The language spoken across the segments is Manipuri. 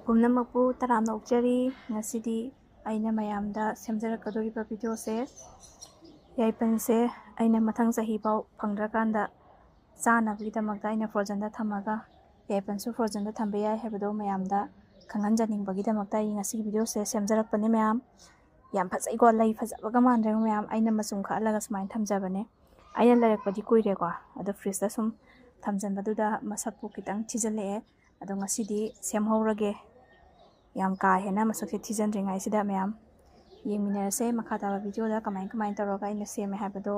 ꯄꯨꯝꯅꯃꯛꯄꯨ ꯇꯔꯥꯝꯅ ꯑꯣꯛꯆꯔꯤ ꯉꯁꯤꯗꯤ ꯑꯩꯅ ꯃꯌꯥꯝꯗ ꯁꯦꯝꯖꯔꯛꯀꯗꯧꯔꯤꯕ ꯚꯤꯗꯤꯑꯣꯁꯦ ꯌꯥꯏꯄꯟꯁꯦ ꯑꯩꯅ ꯃꯊꯪ ꯆꯍꯤ ꯐꯥꯎ ꯐꯪꯗ꯭ꯔꯀꯥꯟꯗ ꯆꯥꯅꯕꯒꯤꯗꯃꯛꯇ ꯑꯩꯅ ꯐ꯭ꯔꯣꯖꯟꯗ ꯊꯝꯃꯒ ꯌꯥꯏꯄꯟꯁꯨ ꯐ꯭ꯔꯣꯖꯟꯗ ꯊꯝꯕ ꯌꯥꯏ ꯍꯥꯏꯕꯗꯣ ꯃꯌꯥꯝꯗ ꯈꯪꯍꯟꯖꯅꯤꯡꯕꯒꯤꯗꯃꯛꯇ ꯑꯩ ꯉꯁꯤꯒꯤ ꯚꯤꯗꯤꯑꯣꯁꯦ ꯁꯦꯝꯖꯔꯛꯄꯅꯦ ꯃꯌꯥꯝ ꯌꯥꯝ ꯐꯖꯩꯀꯣ ꯂꯩ ꯐꯖꯕꯒ ꯃꯥꯟꯗ꯭ꯔꯦ ꯃꯌꯥꯝ ꯑꯩꯅ ꯃꯆꯨꯝ ꯈꯛꯍꯜꯂꯒ ꯁꯨꯃꯥꯏꯅ ꯊꯝꯖꯕꯅꯦ ꯑꯩꯅ ꯂꯩꯔꯛꯄꯗꯤ ꯀꯨꯏꯔꯦꯀꯣ ꯑꯗꯣ ꯐ꯭ꯔꯤꯖꯇ ꯁꯨꯝ ꯊꯝꯖꯟꯕꯗꯨꯗ ꯃꯁꯛꯄꯨ ꯈꯤꯇꯪ ꯊꯤꯖꯤꯜꯂꯛꯑꯦ ꯑꯗꯣ ꯉꯁꯤꯗꯤ ꯁꯦꯝꯍꯧꯔꯒꯦ ꯌꯥꯝ ꯀꯥ ꯍꯦꯟꯅ ꯃꯁꯛꯁꯦ ꯊꯤꯖꯤꯟꯗ꯭ꯔꯤꯉꯩꯁꯤꯗ ꯃꯌꯥꯝ ꯌꯦꯡꯃꯤꯟꯅꯔꯁꯦ ꯃꯈꯥ ꯇꯥꯕ ꯚꯤꯗꯤꯑꯣꯗ ꯀꯃꯥꯏ ꯇꯧꯔꯒ ꯑꯩꯅ ꯁꯦꯝꯃꯦ ꯍꯥꯏꯕꯗꯣ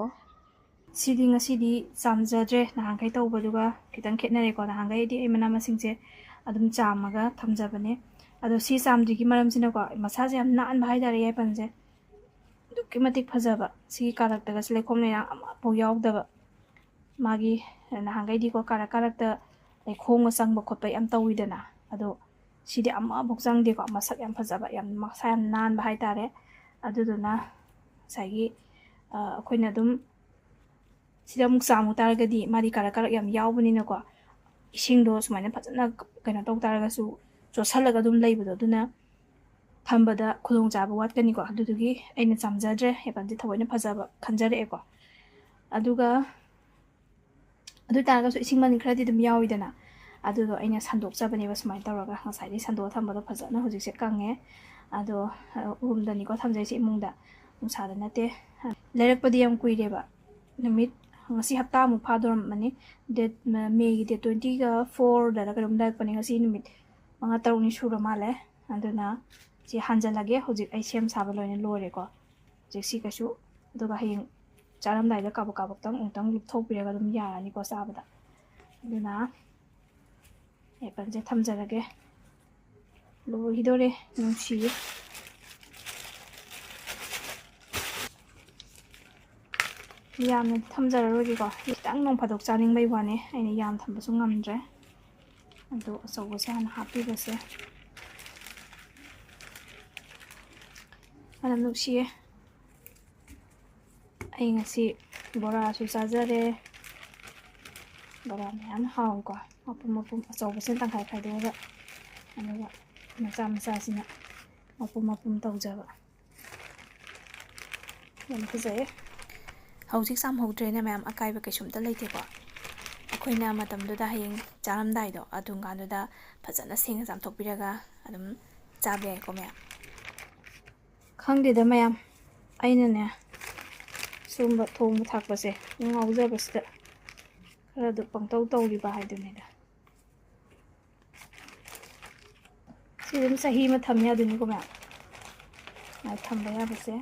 ꯁꯤꯗꯤ ꯉꯁꯤꯗꯤ ꯆꯥꯝꯖꯗ꯭ꯔꯦ ꯅꯍꯥꯟꯈꯩ ꯇꯧꯕꯗꯨꯒ ꯈꯤꯇꯪ ꯈꯦꯠꯅꯔꯦꯀꯣ ꯅꯍꯥꯟꯈꯩꯗꯤ ꯑꯩ ꯃꯅꯥ ꯃꯁꯤꯡꯁꯦ ꯑꯗꯨꯝ ꯆꯥꯝꯃꯒ ꯊꯝꯖꯕꯅꯦ ꯑꯗꯣ ꯁꯤ ꯆꯥꯝꯗ꯭ꯔꯤꯒꯤ ꯃꯔꯝꯁꯤꯅꯀꯣ ꯃꯁꯥꯁꯦ ꯌꯥꯝ ꯅꯥꯟꯕ ꯍꯥꯏꯇꯥꯔꯦ ꯌꯥꯏꯄꯟꯁꯦ ꯑꯗꯨꯛꯀꯤ ꯃꯇꯤꯛ ꯐꯖꯕ ꯁꯤꯒꯤ ꯀꯥꯔꯛꯇꯒꯁꯨ ꯂꯩꯈꯣꯝ ꯂꯩꯅꯥꯡ ꯑꯃꯐꯥꯎ ꯌꯥꯎꯗꯕ ꯃꯥꯒꯤ ꯅꯍꯥꯟꯈꯩꯗꯤꯀꯣ ꯀꯥꯔꯛꯇ ꯂꯩꯈꯣꯝꯒ ꯆꯪꯕ ꯈꯣꯠꯄ ꯌꯥꯝ ꯇꯧꯋꯤꯗꯅ ꯑꯗꯣ ꯁꯤꯗꯤ ꯑꯃꯐꯥꯎ ꯆꯪꯗꯦꯀꯣ ꯃꯁꯛ ꯌꯥꯝ ꯐꯖꯕ ꯌꯥꯝ ꯃꯁꯥ ꯌꯥꯝ ꯅꯥꯟꯕ ꯍꯥꯏꯇꯥꯔꯦ ꯑꯗꯨꯗꯨꯅ ꯉꯁꯥꯏꯒꯤ ꯑꯩꯈꯣꯏꯅ ꯑꯗꯨꯝ ꯁꯤꯗ ꯑꯃꯨꯛ ꯆꯥꯝꯃꯨ ꯇꯥꯔꯒꯗꯤ ꯃꯥꯗꯤ ꯀꯥꯔꯛ ꯌꯥꯝ ꯌꯥꯎꯕꯅꯤꯅꯀꯣ ꯏꯁꯤꯡꯗꯣ ꯁꯨꯃꯥꯏꯅ ꯐꯖꯅ ꯀꯩꯅꯣ ꯇꯧ ꯇꯥꯔꯒꯁꯨ ꯆꯣꯠꯁꯜꯂꯒ ꯑꯗꯨꯝ ꯂꯩꯕꯗꯣ ꯑꯗꯨꯅ ꯊꯝꯕꯗ ꯈꯨꯗꯣꯡꯆꯥꯕ ꯋꯥꯠꯀꯅꯤꯀꯣ ꯑꯗꯨꯗꯨꯒꯤ ꯑꯩꯅ ꯆꯥꯝꯖꯗ꯭ꯔꯦ ꯌꯥꯏꯄꯟꯁꯦ ꯊꯑꯣꯏꯅ ꯐꯖꯕ ꯈꯟꯖꯔꯛꯑꯦꯀꯣ ꯑꯗꯨꯒ ꯑꯗꯨ ꯑꯣꯏꯇꯥꯔꯒꯁꯨ ꯏꯁꯤꯡ ꯃꯅꯤꯟ ꯈꯔꯗꯤ ꯑꯗꯨꯝ ꯌꯥꯎꯋꯤꯗꯅ ꯑꯗꯨꯗꯣ ꯑꯩꯅ ꯁꯟꯗꯣꯛꯆꯕꯅꯦꯕ ꯁꯨꯃꯥꯏꯅ ꯇꯧꯔꯒ ꯉꯁꯥꯏꯗꯤ ꯁꯟꯗꯣꯛꯑ ꯊꯝꯕꯗꯣ ꯐꯖꯅ ꯍꯧꯖꯤꯛꯁꯦ ꯀꯪꯉꯦ ꯑꯗꯣ ꯎꯔꯨꯝꯗꯅꯤꯀꯣ ꯊꯝꯖꯩꯁꯦ ꯏꯃꯨꯡꯗ ꯅꯨꯡꯁꯥꯗ ꯅꯠꯇꯦ ꯂꯩꯔꯛꯄꯗꯤ ꯌꯥꯝ ꯀꯨꯏꯔꯦꯕ ꯅꯨꯃꯤꯠ ꯉꯁꯤ ꯍꯞꯇꯥꯃꯨꯛ ꯐꯥꯗꯣꯔꯝꯃꯅꯤ ꯃꯦꯒꯤ ꯗꯦꯠ 24ꯗꯔ ꯀꯩꯅꯣꯝ ꯂꯩꯔꯛꯄꯅꯦ ꯉꯁꯤ ꯅꯨꯃꯤꯠ 5-6ꯅꯤ ꯁꯨꯔ ꯃꯥꯜꯂꯦ ꯑꯗꯨꯅ ꯁꯤ ꯍꯥꯟꯖꯜꯂꯒꯦ ꯍꯧꯖꯤꯛ ꯑꯩ ꯁꯦꯝ ꯁꯥꯕ ꯂꯣꯏꯅ ꯂꯣꯏꯔꯦꯀꯣ ꯍꯧꯖꯤꯛ ꯁꯤ ꯀꯩꯁꯨ ꯑꯗꯨꯒ ꯍꯌꯦꯡ ꯆꯥꯔꯝꯗꯥꯏꯗ ꯀꯥꯕꯛꯇꯪ ꯑꯃꯨꯛꯇꯪ ꯂꯨꯞꯊꯣꯛꯄꯤꯔꯒ ꯑꯗꯨꯝ ꯌꯥꯔꯅꯤꯀꯣ ꯆꯥꯕꯗ ꯑꯗꯨꯅ ꯌꯥꯏꯄꯟꯁꯦ ꯊꯝꯖꯔꯒꯦ ꯂꯣꯏꯈꯤꯗꯣꯔꯦ ꯅꯨꯡꯁꯤꯌꯦ ꯌꯥꯝꯅ ꯊꯝꯖꯔꯔꯣꯏꯒꯦꯀꯣ ꯈꯤꯇꯪ ꯅꯣꯡ ꯐꯥꯗꯣꯛ ꯆꯥꯅꯤꯡꯕꯩ ꯋꯥꯅꯦ ꯑꯩꯅ ꯌꯥꯝ ꯊꯝꯕꯁꯨ ꯉꯝꯗ꯭ꯔꯦ ꯑꯗꯣ ꯑꯆꯧꯕꯁꯦ ꯍꯥꯟꯅ ꯍꯥꯞꯄꯤꯕꯁꯦ ꯌꯥꯝꯅ ꯅꯨꯡꯁꯤꯌꯦ ꯑꯩ ꯉꯁꯤ ꯕꯣꯔꯥꯁꯨ ꯆꯥꯖꯔꯦ ꯕꯣꯔꯥ ꯃꯌꯥꯝ ꯍꯥꯎꯏꯀꯣ ꯃꯄꯨꯝ ꯑꯆꯧꯕꯁꯤꯅ ꯇꯪꯈꯥꯏ ꯈꯥꯏꯗꯣꯛꯑꯒ ꯑꯗꯨꯒ ꯃꯆꯥꯁꯤꯅ ꯃꯄꯨꯝ ꯇꯧꯖꯕ ꯌꯥꯝ ꯐꯖꯩꯌꯦ ꯍꯧꯖꯤꯛ ꯆꯥꯝꯍꯧꯗ꯭ꯔꯦꯅ ꯃꯌꯥꯝ ꯑꯀꯥꯏꯕ ꯀꯩꯁꯨꯝꯇ ꯂꯩꯇꯦꯀꯣ ꯑꯩꯈꯣꯏꯅ ꯃꯇꯝꯗꯨꯗ ꯍꯌꯦꯡ ꯆꯥꯔꯝꯗꯥꯏꯗꯣ ꯑꯗꯨꯝ ꯀꯥꯟꯗꯨꯗ ꯐꯖꯅ ꯁꯦꯡꯅ ꯆꯥꯝꯊꯣꯛꯄꯤꯔꯒ ꯑꯗꯨꯝ ꯆꯥꯕ ꯌꯥꯏꯀꯣ ꯃꯌꯥꯝ ꯈꯪꯗꯦꯗ ꯃꯌꯥꯝ ꯑꯩꯅꯅꯦ ꯁꯨꯝꯕ ꯊꯣꯡꯕ ꯊꯥꯛꯄꯁꯦ ꯉꯥꯎꯖꯕꯁꯤꯗ ꯈꯔꯗ ꯄꯪꯇꯧ ꯇꯧꯔꯤꯕ ꯍꯥꯏꯗꯨꯅꯤꯗ ꯁꯤ ꯑꯗꯨꯝ ꯆꯍꯤ ꯑꯃ ꯊꯝ ꯌꯥꯗꯣꯏꯅꯤꯀꯣ ꯃꯌꯥꯝ ꯊꯝꯕ ꯌꯥꯕꯁꯦ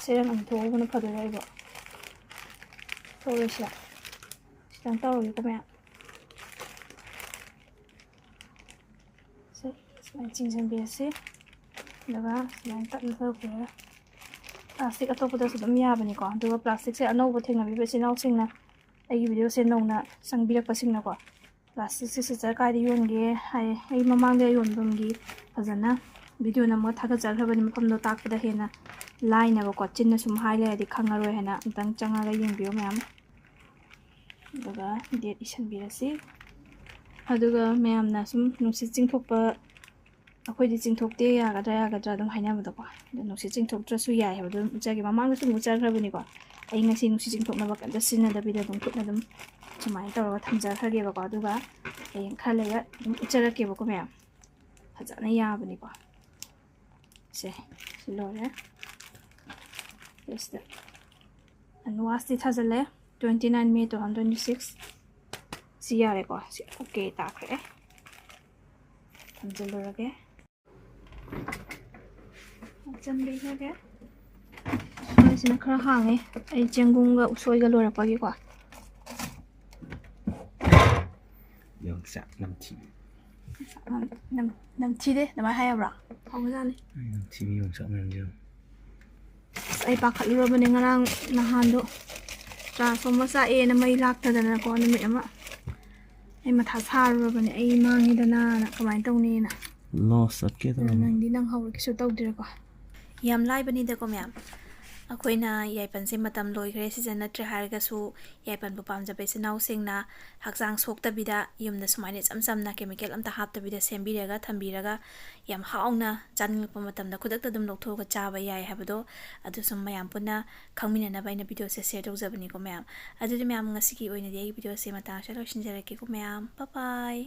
ꯆꯦꯔꯪ ꯑꯃ ꯊꯣꯛꯍꯧꯕꯅ ꯐꯗꯣꯏꯔꯥ ꯑꯩꯕꯣ ꯊꯣꯛꯔꯣꯏꯁꯤꯔꯥ ꯈꯤꯇꯪ ꯇꯧꯔꯒꯦꯀꯣ ꯃꯌꯥꯝ ꯁꯨꯃꯥꯏꯅ ꯆꯤꯡꯁꯤꯟꯕꯤꯔꯁꯤ ꯑꯗꯨꯒ ꯁꯨꯃꯥꯏꯅ ꯇꯞꯅ ꯇꯧꯕꯤꯔꯒ ꯄ꯭ꯂꯥꯁꯇꯤꯛ ꯑꯇꯣꯞꯄꯗꯁꯨ ꯑꯗꯨꯝ ꯌꯥꯕꯅꯤꯀꯣ ꯑꯗꯨꯒ ꯄ꯭ꯂꯥꯁꯇꯤꯛꯁꯦ ꯑꯅꯧꯕ ꯊꯦꯡꯅꯕꯤꯕ ꯏꯆꯤꯜ ꯏꯅꯥꯎꯁꯤꯡꯅ ꯑꯩꯒꯤ ꯚꯤꯗꯤꯑꯣꯁꯦ ꯅꯧꯅ ꯆꯪꯕꯤꯔꯛꯄꯁꯤꯡꯅꯀꯣ ꯄ꯭ꯂꯥꯁꯇꯤꯛꯁꯦ ꯁꯤꯁꯇꯔ ꯀꯥꯏꯗ ꯌꯣꯟꯒꯦ ꯍꯥꯏ ꯑꯩ ꯃꯃꯥꯡꯗ ꯌꯣꯟꯐꯝꯒꯤ ꯐꯖꯅ ꯚꯤꯗꯤꯑꯣ ꯅꯝꯃꯒ ꯊꯥꯒꯠꯆꯈ꯭ꯔꯕꯅꯤ ꯃꯐꯝꯗꯣ ꯇꯥꯛꯄꯗ ꯍꯦꯟꯅ ꯂꯥꯏꯅꯕꯀꯣ ꯆꯤꯟꯅ ꯁꯨꯝ ꯍꯥꯏ ꯂꯩꯔꯗꯤ ꯈꯪꯉꯔꯣꯏ ꯍꯥꯏꯅ ꯑꯃꯨꯛꯇꯪ ꯆꯪꯉꯒ ꯌꯦꯡꯕꯤꯌꯨ ꯃꯌꯥꯝ ꯑꯗꯨꯒ ꯗꯦꯠ ꯏꯁꯟꯕꯤꯔꯁꯤ ꯑꯗꯨꯒ ꯃꯌꯥꯝꯅ ꯁꯨꯝ ꯅꯨꯡꯁꯤꯠ ꯆꯤꯡꯊꯣꯛꯄ ꯑꯩꯈꯣꯏꯗꯤ ꯆꯤꯡꯊꯣꯛꯇꯦ ꯌꯥꯒꯗ꯭ꯔꯥ ꯑꯗꯨꯝ ꯍꯥꯏꯅꯕꯗꯣꯀꯣ ꯑꯗꯣ ꯅꯨꯡꯁꯤꯠ ꯆꯤꯡꯊꯣꯛꯇ꯭ꯔꯁꯨ ꯌꯥꯏ ꯍꯥꯏꯕꯗꯣ ꯑꯗꯨꯝ ꯎꯠꯆꯒꯦ ꯃꯃꯥꯡꯗꯁꯨ ꯑꯗꯨꯝ ꯎꯠꯆꯈ꯭ꯔꯕꯅꯤꯀꯣ ꯑꯩ ꯉꯁꯤ ꯅꯨꯡꯁꯤꯠ ꯆꯤꯡꯊꯣꯛꯅꯕ ꯀꯩꯝꯇ ꯁꯤꯖꯤꯟꯅꯗꯕꯤꯗ ꯑꯗꯨꯝ ꯈꯨꯠꯅ ꯑꯗꯨꯝ ꯁꯨꯃꯥꯏꯅ ꯇꯧꯔꯒ ꯊꯝꯖꯈ꯭ꯔꯒꯦꯕꯀꯣ ꯑꯗꯨꯒ ꯍꯌꯦꯡ ꯈꯔ ꯂꯩꯔ ꯑꯗꯨꯝ ꯎꯠꯆꯔꯛꯀꯦꯕꯀꯣ ꯃꯌꯥꯝ ꯐꯖꯅ ꯌꯥꯕꯅꯤꯀꯣ ꯁꯤ ꯂꯣꯏꯔꯦ ꯁꯤꯗ ꯑꯟꯋꯥꯁꯇꯤ ꯊꯥꯖꯤꯜꯂꯦ 29 ꯃꯦ 2026 ꯁꯤ ꯌꯥꯔꯦꯀꯣ ꯁꯤ ꯑꯣꯀꯦ ꯇꯥꯈ꯭ꯔꯦ ꯊꯝꯖꯤꯜꯂꯨꯔꯒꯦ ꯆꯟꯕꯤꯈ꯭ꯔꯒꯦ ꯁꯤꯅ ꯈꯔ ꯍꯥꯡꯉꯦ ꯑꯩ ꯆꯦꯡꯒꯨꯝꯒ ꯎꯁꯣꯏꯒ ꯂꯣꯏꯔꯛꯄꯒꯤꯀꯣ ꯌꯣꯡꯆꯥꯛ ꯅꯝꯊꯤ ꯅꯝꯊꯤꯗꯦ ꯑꯗꯨꯃꯥꯏꯅ ꯍꯥꯏꯔꯕ꯭ꯔꯥ ꯍꯥꯎꯖꯥꯠꯅꯤ ꯅꯝꯊꯤꯕ ꯌꯣꯡꯆꯥꯛ ꯃꯌꯥꯝꯁꯦ ꯑꯩ ꯄꯥꯈꯠꯂꯨꯔꯕꯅꯤ ꯉꯔꯥꯡ ꯅꯍꯥꯟꯗꯣ ꯇ꯭ꯔꯥꯟꯁꯐꯣꯔꯃꯔ ꯆꯥꯛꯑꯦꯅ ꯃꯩ ꯂꯥꯛꯇꯗꯅꯀꯣ ꯅꯨꯃꯤꯠ ꯑꯃ ꯑꯩ ꯃꯊꯥ ꯁꯥꯔꯨꯔꯕꯅꯦ ꯑꯩ ꯃꯥꯡꯉꯤꯗꯅꯥꯅ ꯀꯃꯥꯏꯅ ꯇꯧꯅꯤꯅ ꯂꯣꯁ ꯆꯠꯀꯦ ꯇꯧꯔꯝꯃꯦ ꯅꯪꯗꯤ ꯅꯪ ꯍꯧꯔ ꯀꯩꯁꯨ ꯇꯧꯗ꯭ꯔꯦꯀꯣ ꯌꯥꯝ ꯂꯥꯏꯕꯅꯤꯗꯀꯣ ꯃꯌꯥꯝ ꯑꯩꯈꯣꯏꯅ ꯌꯥꯏꯄꯟꯁꯦ ꯃꯇꯝ ꯂꯣꯏꯈ꯭ꯔꯦ ꯁꯤꯖꯤꯟꯅꯗ꯭ꯔꯦ ꯍꯥꯏꯔꯒꯁꯨ ꯌꯥꯏꯄꯟꯕꯨ ꯄꯥꯝꯖꯕ ꯏꯆꯤꯟ ꯏꯅꯥꯎꯁꯤꯡꯅ ꯍꯛꯆꯥꯡ ꯁꯣꯛꯇꯕꯤꯗ ꯌꯨꯝꯗ ꯁꯨꯃꯥꯏꯅ ꯏꯆꯝ ꯆꯝꯅ ꯀꯦꯃꯤꯀꯦꯜ ꯑꯝꯇ ꯍꯥꯞꯇꯕꯤꯗ ꯁꯦꯝꯕꯤꯔꯒ ꯊꯝꯕꯤꯔꯒ ꯌꯥꯝ ꯍꯥꯎꯅ ꯆꯥꯅꯤꯡꯂꯛꯄ ꯃꯇꯝꯗ ꯈꯨꯗꯛꯇ ꯑꯗꯨꯝ ꯂꯧꯊꯣꯛꯑꯒ ꯆꯥꯕ ꯌꯥꯏ ꯍꯥꯏꯕꯗꯣ ꯑꯗꯨꯁꯨꯝ ꯃꯌꯥꯝ ꯄꯨꯟꯅ ꯈꯪꯃꯤꯟꯅꯅꯕ ꯑꯩꯅ ꯚꯤꯗꯤꯑꯣꯁꯦ ꯁꯦꯌꯔ ꯇꯧꯖꯕꯅꯤꯀꯣ ꯃꯌꯥꯝ. ꯑꯗꯨꯗꯤ ꯃꯌꯥꯝ ꯉꯁꯤꯒꯤ ꯑꯣꯏꯅꯗꯤ ꯑꯩꯒꯤ ꯚꯤꯗꯤꯑꯣꯁꯦ ꯃꯇꯥꯡ ꯑꯁꯤꯗ ꯂꯣꯏꯁꯤꯟꯖꯔꯒꯦꯀꯣ ꯃꯌꯥꯝ. ꯕꯥꯏ ꯕꯥꯏ.